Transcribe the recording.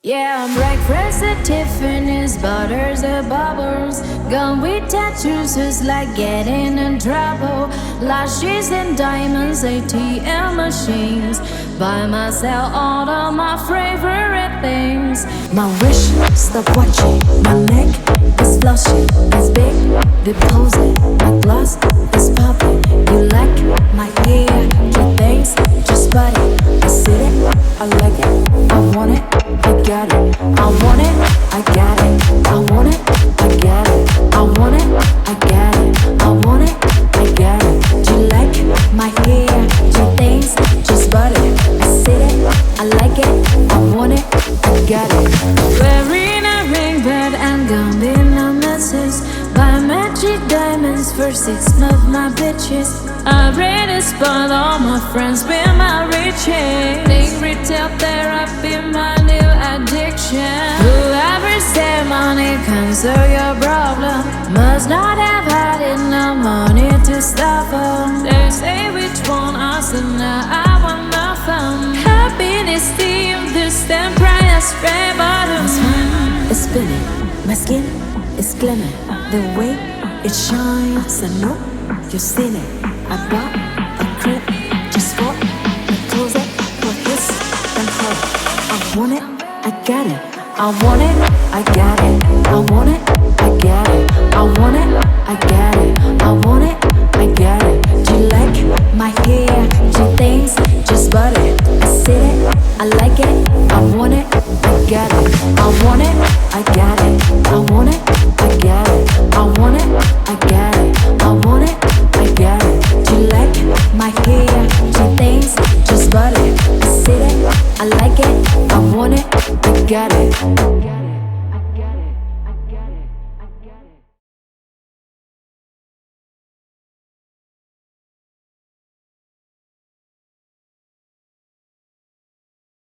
Yeah, breakfast at Tiffany's, butters and bubbles. Gone with tattoos is like getting in trouble. Lashes and diamonds, ATM machines. Buy myself all of my favorite things. My wish, stop watching. My neck is flushing, it's big, deposit. My gloss is popping. You like my hair, your things, just body. I see it, I like it, I want it, I got it. I want it, I got it. I want it, I got it. I want it, I got it. I want it, I got it. Do you like my hair, your things, just body. I see it, I like it, I want it, I got it. Wearing a ring, but I'm gonna be no missus. Buy magic diamonds for 6 of my bitches. I already spoiled all my friends with my riches. Think retail therapy, my new addiction. Whoever said money can solve your problem must not have had enough money to stop them. They say which one I said now I want nothing. Happiness steam, this damn price, red bottom. My smile is spinning, my skin is glimmering. The way it shines, I know you've seen it. I bought a crib just for a closet for his and her. I want it, I got it. I want it, I got it. I want it, I got it. I want it, I got it. I want it, I got it. Do you like my hair? Do things just butter. I said it, I like it. I want it, I got it. I want it, I got it. I want it, I got it. I want it, I got it. I want it, I got it. Do you like my hair? Do things just butter. I said it, I like it. I want it, I got it.